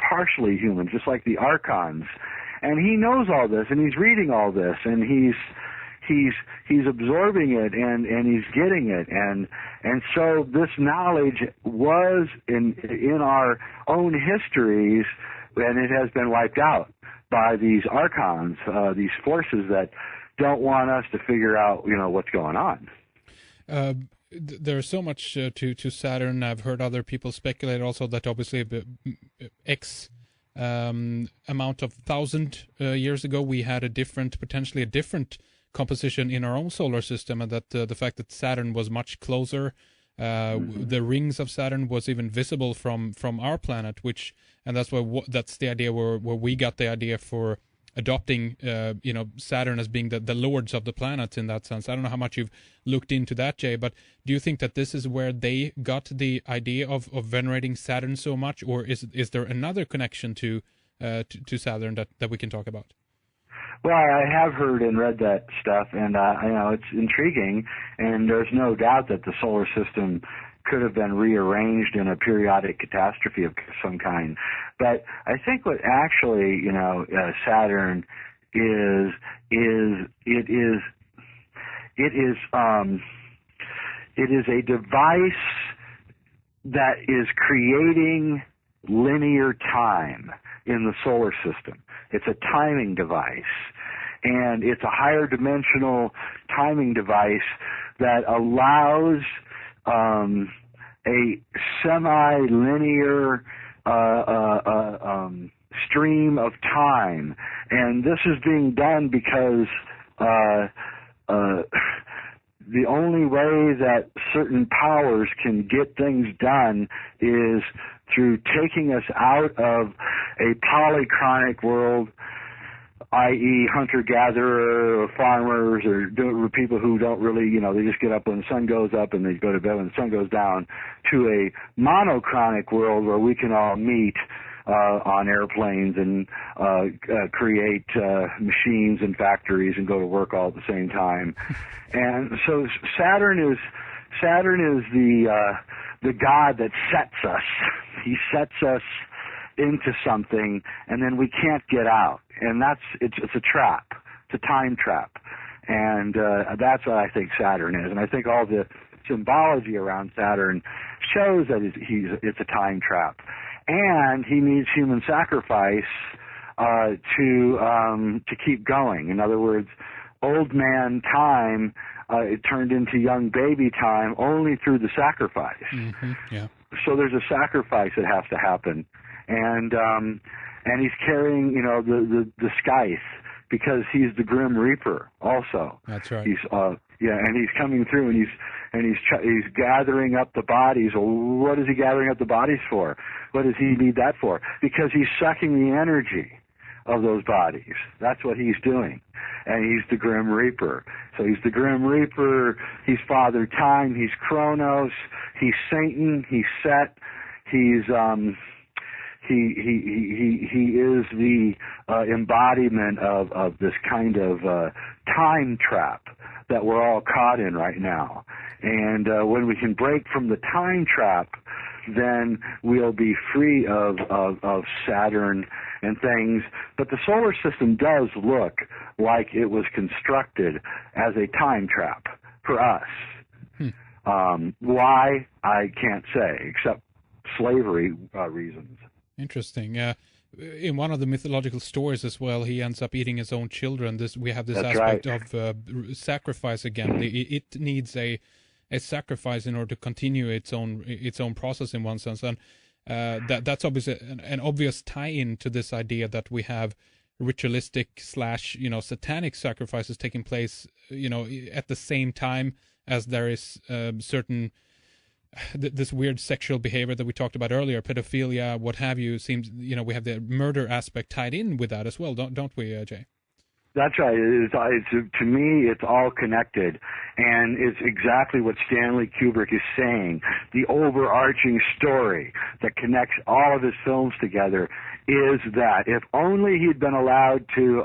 partially human, just like the archons. And he knows all this, and he's reading all this, and he's absorbing it, and he's getting it, and so this knowledge was in our own histories, and it has been wiped out by these archons, these forces that don't want us to figure out, what's going on. There's so much to Saturn. I've heard other people speculate also that obviously X amount of 1,000 years ago we had potentially a different composition in our own solar system, and that the fact that Saturn was much closer, the rings of Saturn was even visible from our planet, and that's that's the idea where we got the idea for adopting Saturn as being the lords of the planets in that sense. I don't know how much you've looked into that, Jay, but do you think that this is where they got the idea of venerating Saturn so much, or is there another connection to Saturn that we can talk about? Well, I have heard and read that stuff, and it's intriguing, and there's no doubt that the solar system could have been rearranged in a periodic catastrophe of some kind. But I think what actually, Saturn is a device that is creating linear time in the solar system. It's a timing device, and it's a higher dimensional timing device that allows a semi-linear stream of time. And this is being done because the only way that certain powers can get things done is through taking us out of a polychronic world, i.e. hunter-gatherer or farmers or people who don't really, they just get up when the sun goes up and they go to bed when the sun goes down, to a monochronic world where we can all meet on airplanes and create machines and factories and go to work all at the same time. And so Saturn is the god that sets us. He sets us into something, and then we can't get out. And it's a trap. It's a time trap. And that's what I think Saturn is. And I think all the symbology around Saturn shows that it's a time trap. And he needs human sacrifice to keep going. In other words, old man time it turned into young baby time only through the sacrifice. Mm-hmm. Yeah. So there's a sacrifice that has to happen, and he's carrying the scythe because he's the Grim Reaper also. That's right. He's and he's coming through, and he's gathering up the bodies. Well, what is he gathering up the bodies for? What does he need that for? Because he's sucking the energy of those bodies. That's what he's doing. And he's the Grim Reaper. So he's the Grim Reaper, he's Father Time, he's Kronos, he's Satan, he's Set, he's he is the embodiment of this kind of time trap that we're all caught in right now. And when we can break from the time trap, then we'll be free of Saturn and things. But the solar system does look like it was constructed as a time trap for us. Why? I can't say, except slavery reasons. Interesting. In one of the mythological stories as well, he ends up eating his own children. We have this That's aspect right. of sacrifice again. It needs a sacrifice in order to continue its own process in one sense, and that's obviously an obvious tie-in to this idea that we have ritualistic / satanic sacrifices taking place at the same time as there is certain this weird sexual behavior that we talked about earlier, pedophilia, what have you. Seems we have the murder aspect tied in with that as well, don't we, Jay? That's right. To me, it's all connected, and it's exactly what Stanley Kubrick is saying. The overarching story that connects all of his films together is that if only he'd been allowed to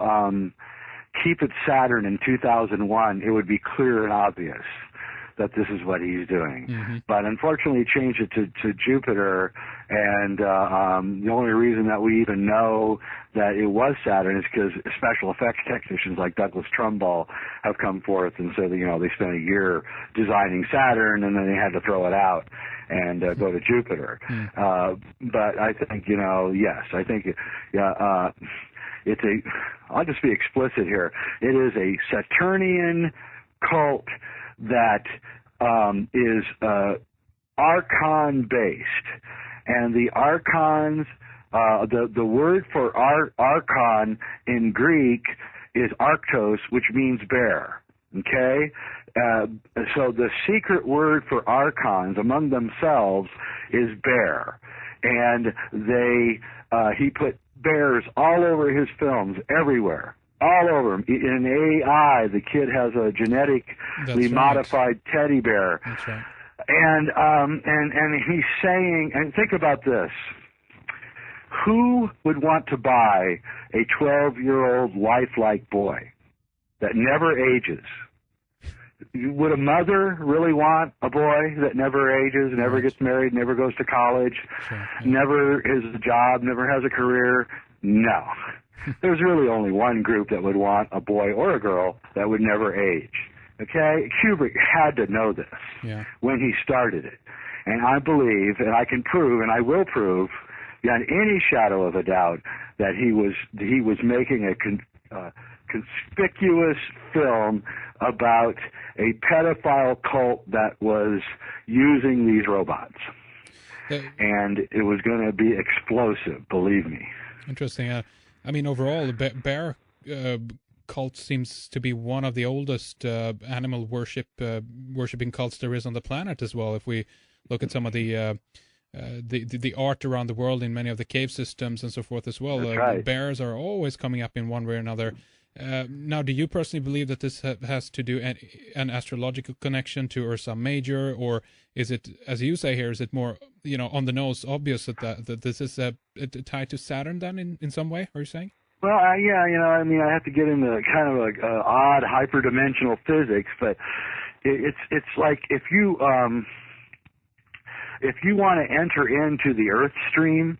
keep it Saturn in 2001, it would be clear and obvious. that this is what he's doing. But unfortunately, he changed it to Jupiter, and the only reason that we even know that it was Saturn is because special effects technicians like Douglas Trumbull have come forth and said that, they spent a year designing Saturn, and then they had to throw it out and go to Jupiter. But I think, yes, I think, it's I'll just be explicit here. It is a Saturnian cult that is archon-based. And the archons, the word for archon in Greek is arctos, which means bear. Okay? So the secret word for archons among themselves is bear. And he put bears all over his films, everywhere, all over him. In AI, the kid has a genetically modified teddy bear. That's right. And he's saying, and think about this: who would want to buy a 12-year-old lifelike boy that never ages? Would a mother really want a boy that never ages, never gets married, never goes to college, never has a job, never has a career? No. There's really only one group that would want a boy or a girl that would never age. Okay? Kubrick had to know this when he started it. And I believe, and I can prove, and I will prove, beyond any shadow of a doubt, that he was making a conspicuous film about a pedophile cult that was using these robots. And it was going to be explosive, believe me. Interesting. I mean, overall, the bear cult seems to be one of the oldest animal worshipping cults there is on the planet as well. If we look at some of the art around the world in many of the cave systems and so forth as well, bears are always coming up in one way or another. Now, do you personally believe that this has to do an astrological connection to Ursa Major, or is it, as you say here, is it more on the nose obvious that this is tied to Saturn then in some way? Are you saying? Well, I have to get into kind of like odd hyperdimensional physics, but it's like if you want to enter into the Earth stream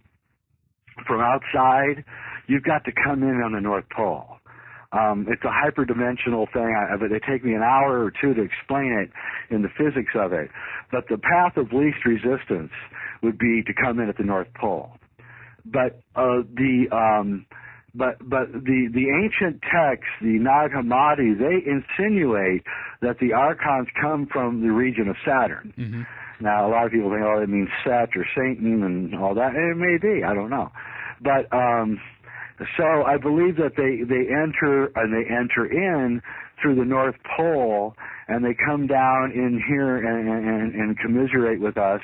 from outside, you've got to come in on the North Pole. It's a hyperdimensional thing. It take me an hour or two to explain it in the physics of it. But the path of least resistance would be to come in at the North Pole. But the ancient texts, the Nag Hammadi, they insinuate that the archons come from the region of Saturn. Now, a lot of people think, it means Set or Satan and all that. And it may be. I don't know. But so I believe that they enter in through the North Pole, and they come down in here and commiserate with us,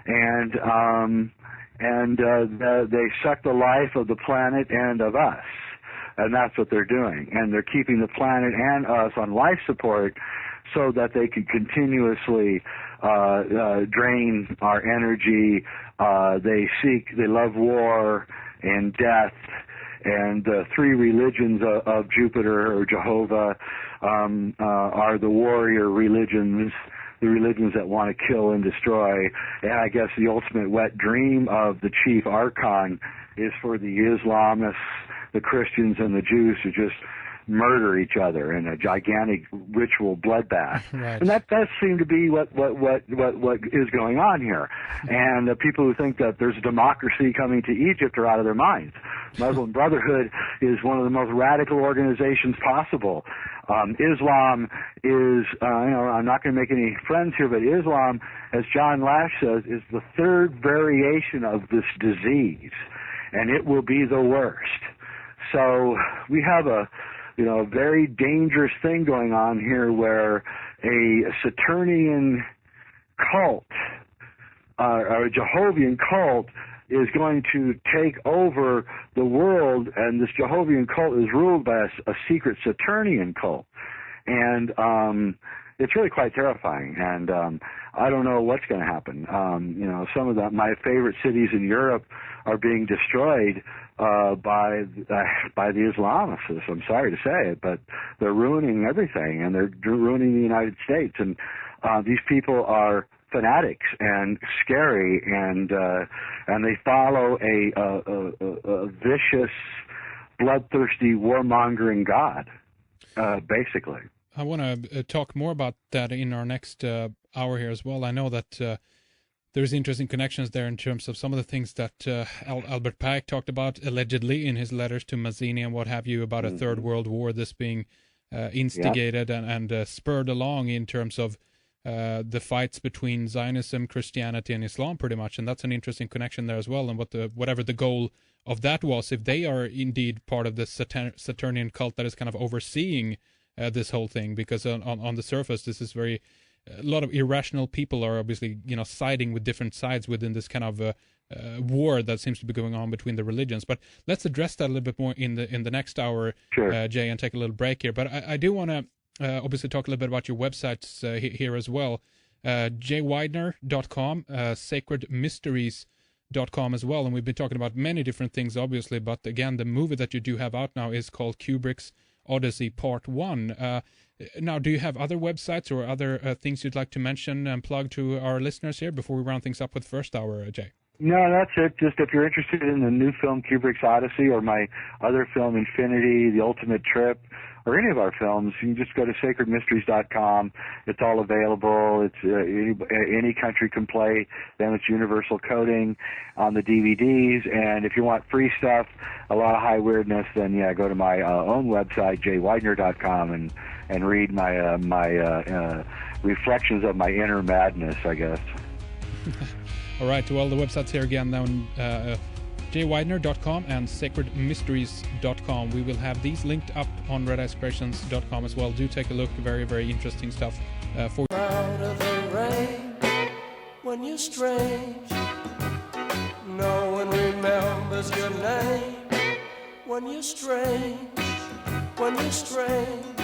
and they suck the life of the planet and of us, and that's what they're doing. And they're keeping the planet and us on life support so that they can continuously drain our energy. They love war and death. And the three religions of Jupiter or Jehovah are the warrior religions, the religions that want to kill and destroy. And I guess the ultimate wet dream of the chief archon is for the Islamists, the Christians, and the Jews to just murder each other in a gigantic ritual bloodbath. Right. And that does seem to be what is going on here. And the people who think that there's a democracy coming to Egypt are out of their minds. Muslim Brotherhood is one of the most radical organizations possible. Islam is, I'm not going to make any friends here, but Islam, as John Lash says, is the third variation of this disease, and it will be the worst. So we have a very dangerous thing going on here where a Saturnian cult, or a Jehovian cult, is going to take over the world, and this Jehovian cult is ruled by a secret Saturnian cult. And it's really quite terrifying, and I don't know what's going to happen. Some of my favorite cities in Europe are being destroyed by the Islamists. I'm sorry to say it, but they're ruining everything, and they're ruining the United States. And these people are fanatics and scary, and they follow a vicious, bloodthirsty, warmongering God, basically. I want to talk more about that in our next hour here as well. I know that there's interesting connections there in terms of some of the things that Albert Pike talked about allegedly in his letters to Mazzini and what have you about a third world war, this being instigated and spurred along in terms of the fights between Zionism, Christianity, and Islam, pretty much. And that's an interesting connection there as well. And whatever the goal of that was, if they are indeed part of the Saturnian cult that is kind of overseeing this whole thing, because on the surface, this is a lot of irrational people are obviously, siding with different sides within this kind of war that seems to be going on between the religions. But let's address that a little bit more in the next hour, sure. Jay, and take a little break here. But I do want to obviously talk a little bit about your websites here as well. jweidner.com, sacredmysteries.com as well. And we've been talking about many different things, obviously. But again, the movie that you do have out now is called Kubrick's Odyssey Part 1. Now, do you have other websites or other things you'd like to mention and plug to our listeners here before we round things up with first hour, Jay? No, that's it. Just if you're interested in the new film Kubrick's Odyssey, or my other film Infinity, The Ultimate Trip, or any of our films, you can just go to sacredmysteries.com. It's all available. It's any country can play them. It's universal coding on the DVDs. And if you want free stuff, a lot of high weirdness, then go to my own website, jweidner.com, and read my reflections of my inner madness, I guess. All right. Well, the websites here again then. jweidner.com and sacredmysteries.com. We will have these linked up on redexpressions.com as well. Do take a look. Very, very interesting stuff for you. Out of the rain, when you're strange, no one remembers your name. When you're strange, when you're strange.